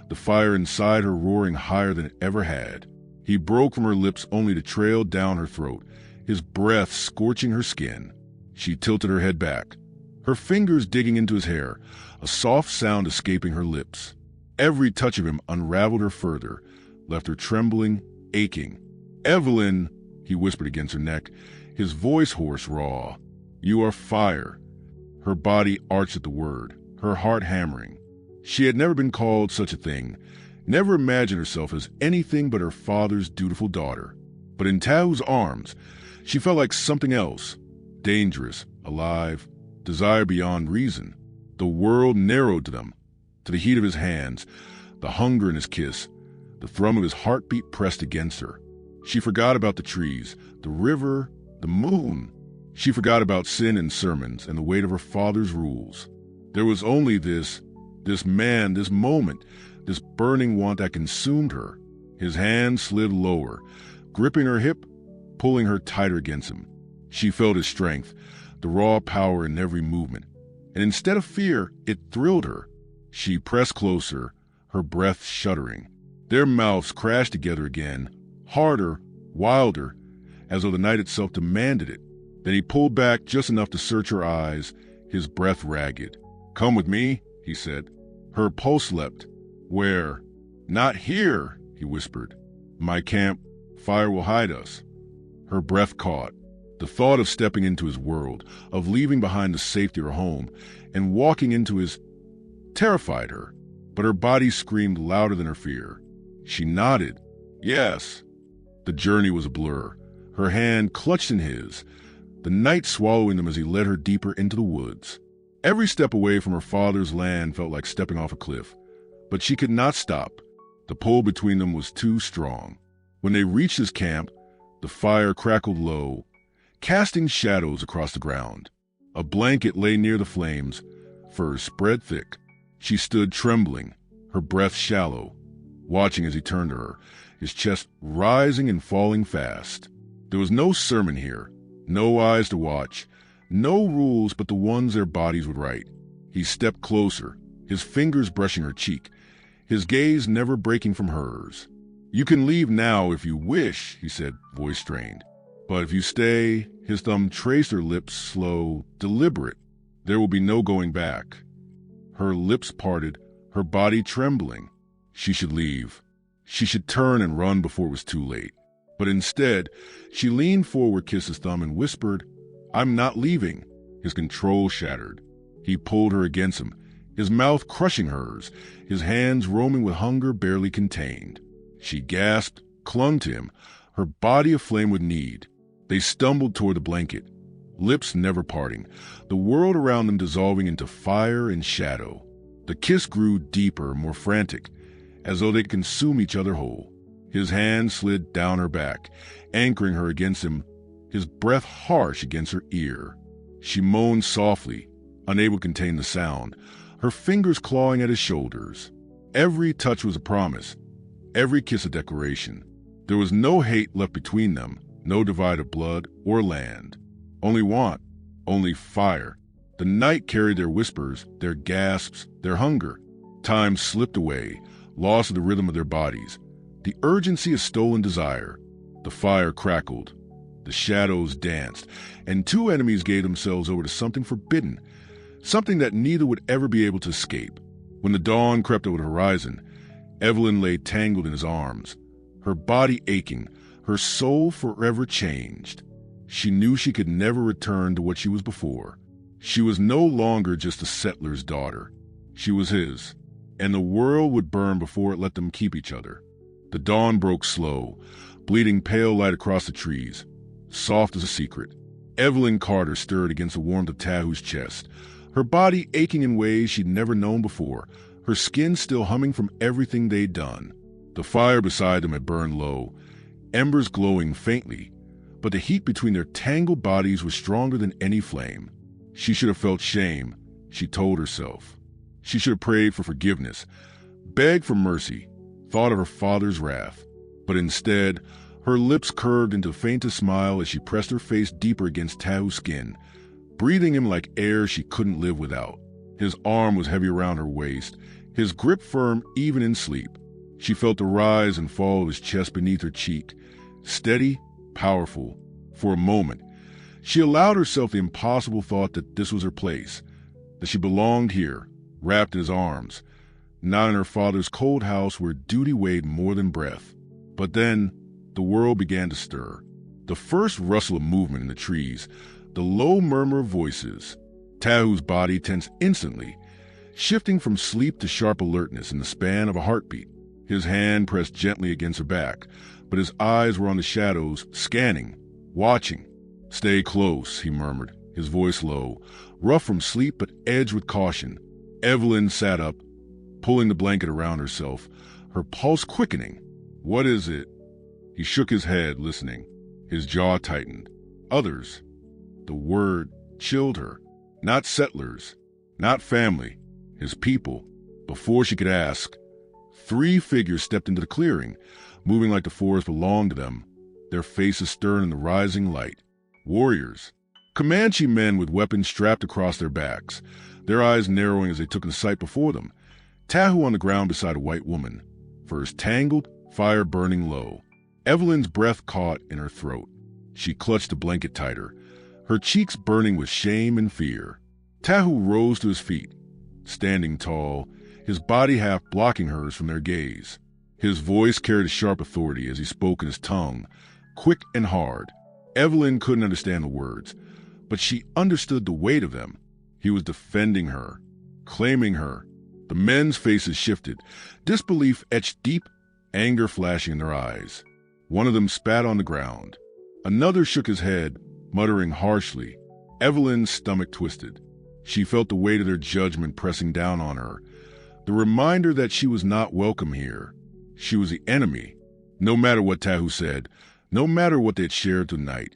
the fire inside her roaring higher than it ever had. He broke from her lips only to trail down her throat, his breath scorching her skin. She tilted her head back, her fingers digging into his hair, a soft sound escaping her lips. Every touch of him unraveled her further, left her trembling, aching. "Evelyn," he whispered against her neck, his voice hoarse, raw. "You are fire." Her body arched at the word, her heart hammering. She had never been called such a thing, never imagined herself as anything but her father's dutiful daughter. But in Tahu's arms, she felt like something else, dangerous, alive, desire beyond reason. The world narrowed to them, to the heat of his hands, the hunger in his kiss, the thrum of his heartbeat pressed against her. She forgot about the trees, the river, the moon. She forgot about sin and sermons and the weight of her father's rules. There was only this man, this moment, this burning want that consumed her. His hand slid lower, gripping her hip, pulling her tighter against him. She felt his strength, the raw power in every movement. And instead of fear, it thrilled her. She pressed closer, her breath shuddering. Their mouths crashed together again, harder, wilder, as though the night itself demanded it. Then he pulled back just enough to search her eyes, his breath ragged. "Come with me," he said. Her pulse leapt. "Where?" "Not here," he whispered. "My camp. Fire will hide us." Her breath caught. The thought of stepping into his world, of leaving behind the safety of her home, and walking into his, terrified her. But her body screamed louder than her fear. She nodded. "Yes." The journey was a blur. Her hand clutched in his, the night swallowing them as he led her deeper into the woods. Every step away from her father's land felt like stepping off a cliff. But she could not stop. The pull between them was too strong. When they reached his camp, the fire crackled low, casting shadows across the ground. A blanket lay near the flames, furs spread thick. She stood trembling, her breath shallow, watching as he turned to her, his chest rising and falling fast. There was no sermon here, no eyes to watch, no rules but the ones their bodies would write. He stepped closer, his fingers brushing her cheek, his gaze never breaking from hers. "You can leave now if you wish," he said, voice strained. "But if you stay," his thumb traced her lips, slow, deliberate. "There will be no going back." Her lips parted, her body trembling. She should leave. She should turn and run before it was too late. But instead, she leaned forward, kissed his thumb, and whispered, I'm not leaving. His control shattered. He pulled her against him, his mouth crushing hers, his hands roaming with hunger barely contained. She gasped, clung to him, her body aflame with need. They stumbled toward the blanket, lips never parting, the world around them dissolving into fire and shadow. The kiss grew deeper, more frantic, as though they'd consume each other whole. His hand slid down her back, anchoring her against him, his breath harsh against her ear. She moaned softly, unable to contain the sound, her fingers clawing at his shoulders. Every touch was a promise, every kiss a declaration. There was no hate left between them, no divide of blood or land. Only want, only fire. The night carried their whispers, their gasps, their hunger. Time slipped away, lost to the rhythm of their bodies. The urgency of stolen desire. The fire crackled. The shadows danced, and two enemies gave themselves over to something forbidden, something that neither would ever be able to escape. When the dawn crept over the horizon, Evelyn lay tangled in his arms, her body aching, her soul forever changed. She knew she could never return to what she was before. She was no longer just a settler's daughter. She was his, and the world would burn before it let them keep each other. The dawn broke slow, bleeding pale light across the trees, soft as a secret. Evelyn Carter stirred against the warmth of Tahu's chest, her body aching in ways she'd never known before, her skin still humming from everything they'd done. The fire beside them had burned low, embers glowing faintly, but the heat between their tangled bodies was stronger than any flame. She should have felt shame, she told herself. She should have prayed for forgiveness, begged for mercy, thought of her father's wrath. But instead, her lips curved into the faintest smile as she pressed her face deeper against Tahu's skin, breathing him like air she couldn't live without. His arm was heavy around her waist, his grip firm even in sleep. She felt the rise and fall of his chest beneath her cheek, steady, powerful. For a moment, she allowed herself the impossible thought that this was her place, that she belonged here, wrapped in his arms, not in her father's cold house where duty weighed more than breath. But then, the world began to stir. The first rustle of movement in the trees, the low murmur of voices. Tahu's body tensed instantly, shifting from sleep to sharp alertness in the span of a heartbeat. His hand pressed gently against her back, but his eyes were on the shadows, scanning, watching. "Stay close," he murmured, his voice low, rough from sleep but edged with caution. Evelyn sat up, pulling the blanket around herself, her pulse quickening. "What is it?" He shook his head, listening. His jaw tightened. Others. The word chilled her. Not settlers, not family, his people. Before she could ask, 3 figures stepped into the clearing, moving like the forest belonged to them, their faces stern in the rising light. Warriors. Comanche men with weapons strapped across their backs, their eyes narrowing as they took in the sight before them. Tahu on the ground beside a white woman, furs tangled, fire burning low. Evelyn's breath caught in her throat. She clutched the blanket tighter, her cheeks burning with shame and fear. Tahu rose to his feet, standing tall, his body half blocking hers from their gaze. His voice carried a sharp authority as he spoke in his tongue, quick and hard. Evelyn couldn't understand the words, but she understood the weight of them. He was defending her, claiming her. The men's faces shifted, disbelief etched deep, anger flashing in their eyes. One of them spat on the ground. Another shook his head, muttering harshly. Evelyn's stomach twisted. She felt the weight of their judgment pressing down on her, the reminder that she was not welcome here. She was the enemy. No matter what Tahu said, no matter what they had shared tonight,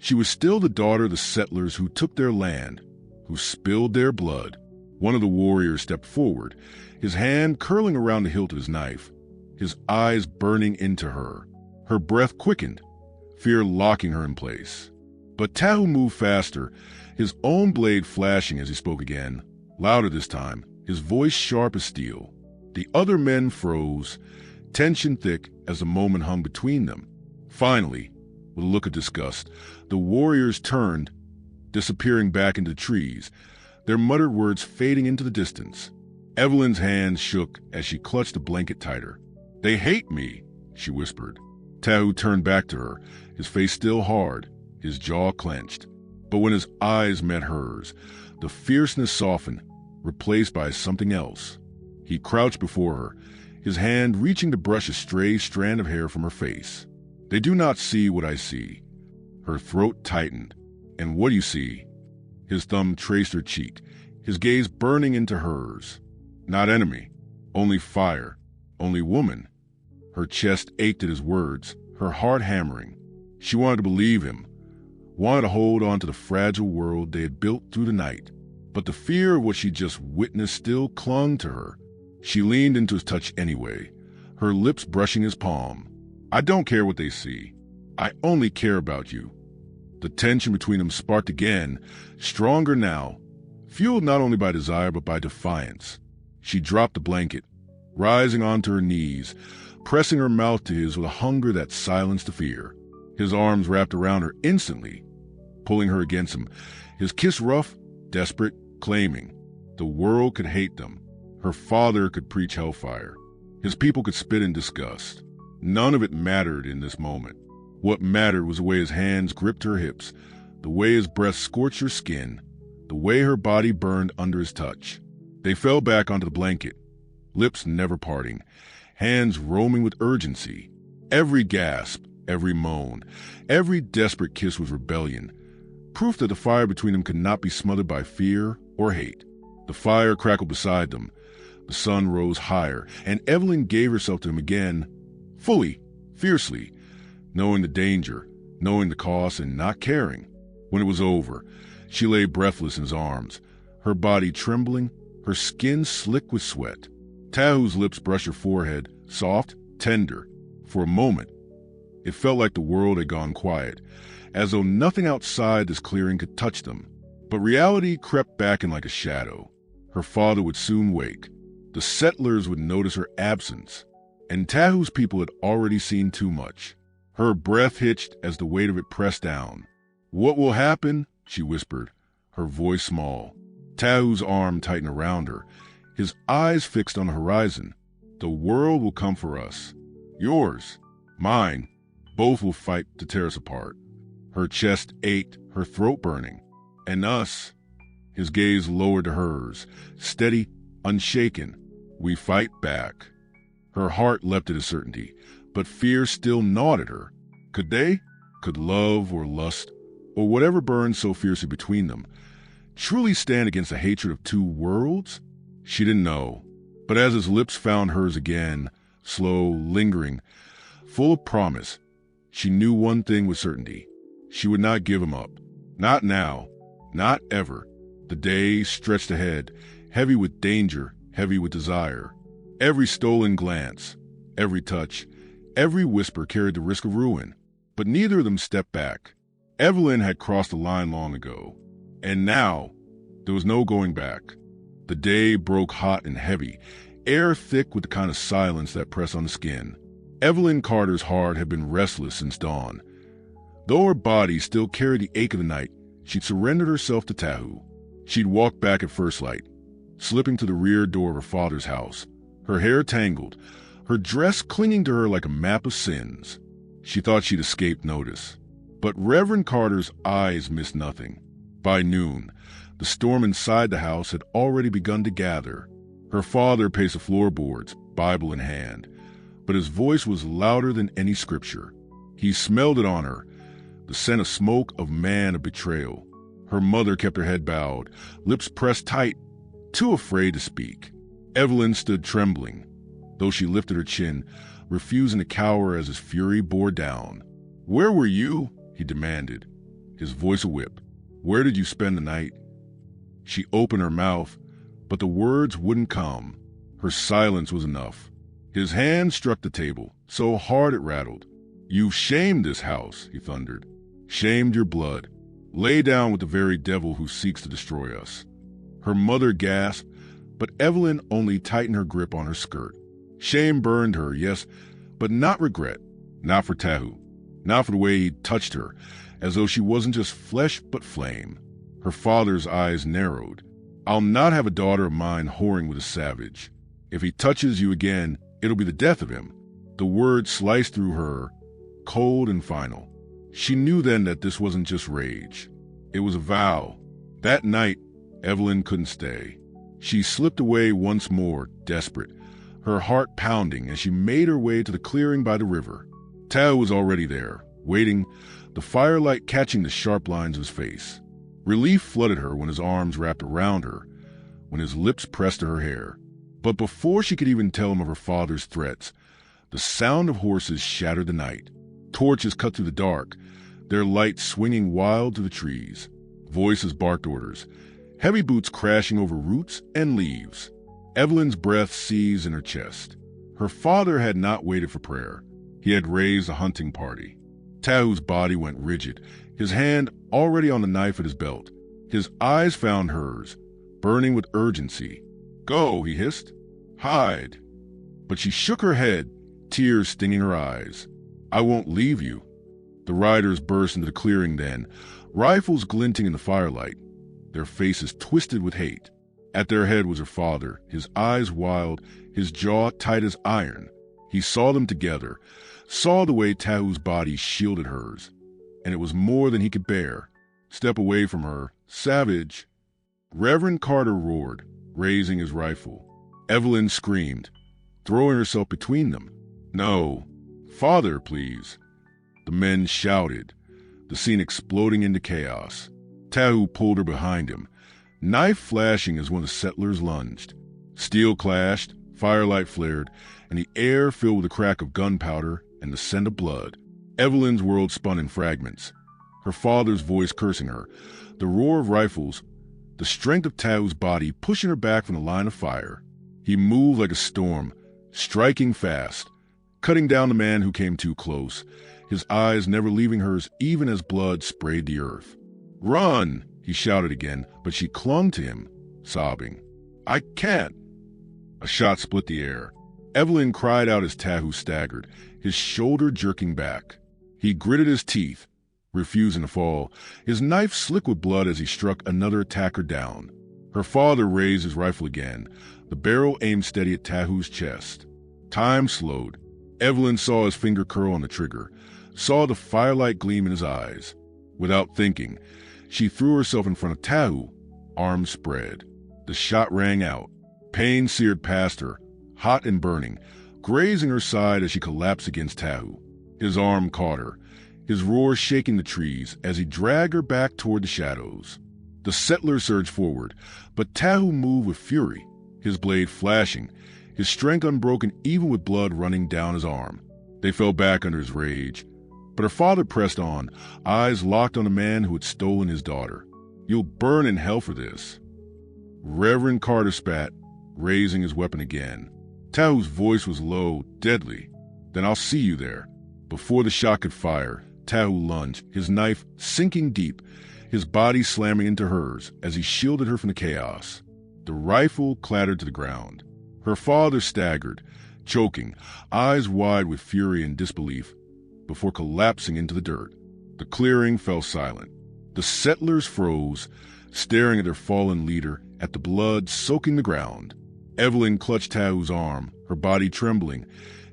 she was still the daughter of the settlers who took their land, who spilled their blood. One of the warriors stepped forward, his hand curling around the hilt of his knife, his eyes burning into her. Her breath quickened, fear locking her in place. But Tahu moved faster, his own blade flashing as he spoke again, louder this time, his voice sharp as steel. The other men froze, tension thick as the moment hung between them. Finally, with a look of disgust, the warriors turned, disappearing back into the trees, their muttered words fading into the distance. Evelyn's hands shook as she clutched the blanket tighter. "They hate me," she whispered. Tahu turned back to her, his face still hard, his jaw clenched. But when his eyes met hers, the fierceness softened, replaced by something else. He crouched before her, his hand reaching to brush a stray strand of hair from her face. "They do not see what I see." Her throat tightened. "And what do you see?" His thumb traced her cheek, his gaze burning into hers. Not enemy, only fire, only woman. Her chest ached at his words, her heart hammering. She wanted to believe him, wanted to hold on to the fragile world they had built through the night. But the fear of what she just witnessed still clung to her. She leaned into his touch anyway, her lips brushing his palm. "I don't care what they see. I only care about you." The tension between them sparked again, stronger now, fueled not only by desire but by defiance. She dropped the blanket, rising onto her knees, pressing her mouth to his with a hunger that silenced the fear. His arms wrapped around her instantly, pulling her against him, his kiss rough, desperate, claiming. The world could hate them. Her father could preach hellfire. His people could spit in disgust. None of it mattered in this moment. What mattered was the way his hands gripped her hips, the way his breath scorched her skin, the way her body burned under his touch. They fell back onto the blanket, lips never parting, hands roaming with urgency. Every gasp, every moan, every desperate kiss was rebellion, proof that the fire between them could not be smothered by fear or hate. The fire crackled beside them. The sun rose higher, and Evelyn gave herself to him again, fully, fiercely, knowing the danger, knowing the cost, and not caring. When it was over, she lay breathless in his arms, her body trembling, her skin slick with sweat. Tahu's lips brushed her forehead, soft, tender. For a moment, it felt like the world had gone quiet, as though nothing outside this clearing could touch them. But reality crept back in like a shadow. Her father would soon wake. The settlers would notice her absence, and Tahu's people had already seen too much. Her breath hitched as the weight of it pressed down. "What will happen?" she whispered, her voice small. Tahu's arm tightened around her, his eyes fixed on the horizon. "The world will come for us. Yours, mine, both will fight to tear us apart." Her chest ached, her throat burning. "And us?" His gaze lowered to hers, steady, unshaken. "We fight back." Her heart leapt at his certainty, but fear still gnawed at her. Could they? Could love or lust, or whatever burned so fiercely between them, truly stand against the hatred of two worlds? She didn't know. But as his lips found hers again, slow, lingering, full of promise, she knew one thing with certainty. She would not give him up. Not now. Not ever. The day stretched ahead, heavy with danger, heavy with desire. Every stolen glance, every touch, every whisper carried the risk of ruin. But neither of them stepped back. Evelyn had crossed the line long ago. And now, there was no going back. The day broke hot and heavy, air thick with the kind of silence that pressed on the skin. Evelyn Carter's heart had been restless since dawn. Though her body still carried the ache of the night, she'd surrendered herself to Tahu. She'd walked back at first light, slipping to the rear door of her father's house, her hair tangled, her dress clinging to her like a map of sins. She thought she'd escaped notice. But Reverend Carter's eyes missed nothing. By noon, the storm inside the house had already begun to gather. Her father paced the floorboards, Bible in hand, but his voice was louder than any scripture. He smelled it on her, the scent of smoke of man of betrayal. Her mother kept her head bowed, lips pressed tight, too afraid to speak. Evelyn stood trembling, though she lifted her chin, refusing to cower as his fury bore down. "Where were you?" he demanded, his voice a whip. "Where did you spend the night?" She opened her mouth, but the words wouldn't come. Her silence was enough. His hand struck the table, so hard it rattled. "You've shamed this house," he thundered. "Shamed your blood. Lay down with the very devil who seeks to destroy us." Her mother gasped, but Evelyn only tightened her grip on her skirt. Shame burned her, yes, but not regret. Not for Tahu. Not for the way he'd touched her, as though she wasn't just flesh but flame. Her father's eyes narrowed. "I'll not have a daughter of mine whoring with a savage. If he touches you again, it'll be the death of him." The word sliced through her, cold and final. She knew then that this wasn't just rage. It was a vow. That night, Evelyn couldn't stay. She slipped away once more, desperate, her heart pounding as she made her way to the clearing by the river. Tao was already there, waiting, the firelight catching the sharp lines of his face. Relief flooded her when his arms wrapped around her, when his lips pressed to her hair. But before she could even tell him of her father's threats, the sound of horses shattered the night. Torches cut through the dark, their light swinging wild to the trees. Voices barked orders, heavy boots crashing over roots and leaves. Evelyn's breath seized in her chest. Her father had not waited for prayer. He had raised a hunting party. Tahu's body went rigid, his hand already on the knife at his belt. His eyes found hers, burning with urgency. "Go," he hissed. "Hide." But she shook her head, tears stinging her eyes. "I won't leave you." The riders burst into the clearing then, rifles glinting in the firelight, their faces twisted with hate. At their head was her father, his eyes wild, his jaw tight as iron. He saw them together, saw the way Tahu's body shielded hers, and it was more than he could bear. "Step away from her, savage." Reverend Carter roared, raising his rifle. Evelyn screamed, throwing herself between them. "No, father, please." The men shouted, the scene exploding into chaos. Tahu pulled her behind him, knife flashing as one of the settlers lunged. Steel clashed, firelight flared, and the air filled with the crack of gunpowder and the scent of blood. Evelyn's world spun in fragments, her father's voice cursing her, the roar of rifles, the strength of Tahu's body pushing her back from the line of fire. He moved like a storm, striking fast, cutting down the man who came too close, his eyes never leaving hers even as blood sprayed the earth. "Run!" he shouted again, but she clung to him, sobbing. "I can't." A shot split the air. Evelyn cried out as Tahu staggered, his shoulder jerking back. He gritted his teeth, refusing to fall, his knife slick with blood as he struck another attacker down. Her father raised his rifle again, the barrel aimed steady at Tahu's chest. Time slowed. Evelyn saw his finger curl on the trigger, saw the firelight gleam in his eyes. Without thinking, she threw herself in front of Tahu, arms spread. The shot rang out. Pain seared past her, hot and burning, grazing her side as she collapsed against Tahu. His arm caught her, his roar shaking the trees as he dragged her back toward the shadows. The settler surged forward, but Tahu moved with fury, his blade flashing, his strength unbroken even with blood running down his arm. They fell back under his rage, but her father pressed on, eyes locked on the man who had stolen his daughter. "You'll burn in hell for this." Reverend Carter spat, raising his weapon again. Tahu's voice was low, deadly. "Then I'll see you there." Before the shot could fire, Tahu lunged, his knife sinking deep, his body slamming into hers as he shielded her from the chaos. The rifle clattered to the ground. Her father staggered, choking, eyes wide with fury and disbelief, before collapsing into the dirt. The clearing fell silent. The settlers froze, staring at their fallen leader, at the blood soaking the ground. Evelyn clutched Tahu's arm, her body trembling,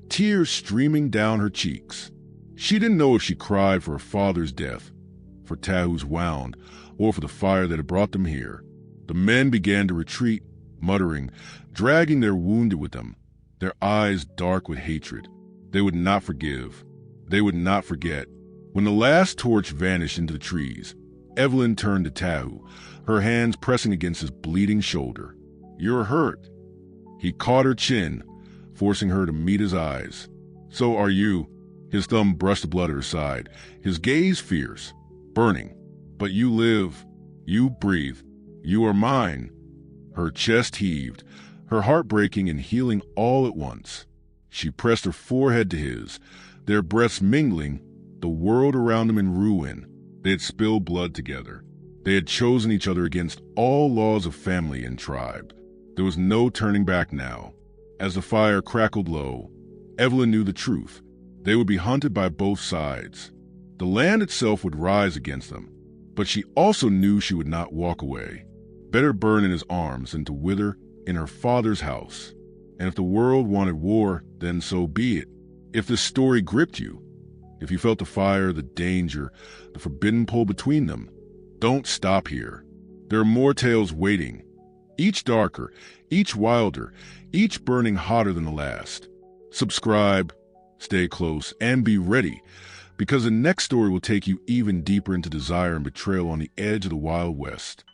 tears streaming down her cheeks. She didn't know if she cried for her father's death, for Tahu's wound, or for the fire that had brought them here. The men began to retreat, muttering, dragging their wounded with them, their eyes dark with hatred. They would not forgive. They would not forget. When the last torch vanished into the trees, Evelyn turned to Tahu, her hands pressing against his bleeding shoulder. "You're hurt." He caught her chin, forcing her to meet his eyes. "So are you." His thumb brushed the blood at her side, his gaze fierce, burning. "But you live. You breathe. You are mine." Her chest heaved, her heart breaking and healing all at once. She pressed her forehead to his, their breaths mingling, the world around them in ruin. They had spilled blood together. They had chosen each other against all laws of family and tribe. There was no turning back now. As the fire crackled low, Evelyn knew the truth. They would be hunted by both sides. The land itself would rise against them. But she also knew she would not walk away. Better burn in his arms than to wither in her father's house. And if the world wanted war, then so be it. If this story gripped you, if you felt the fire, the danger, the forbidden pull between them, don't stop here. There are more tales waiting, each darker, each wilder, each burning hotter than the last. Subscribe, stay close, and be ready, because the next story will take you even deeper into desire and betrayal on the edge of the Wild West.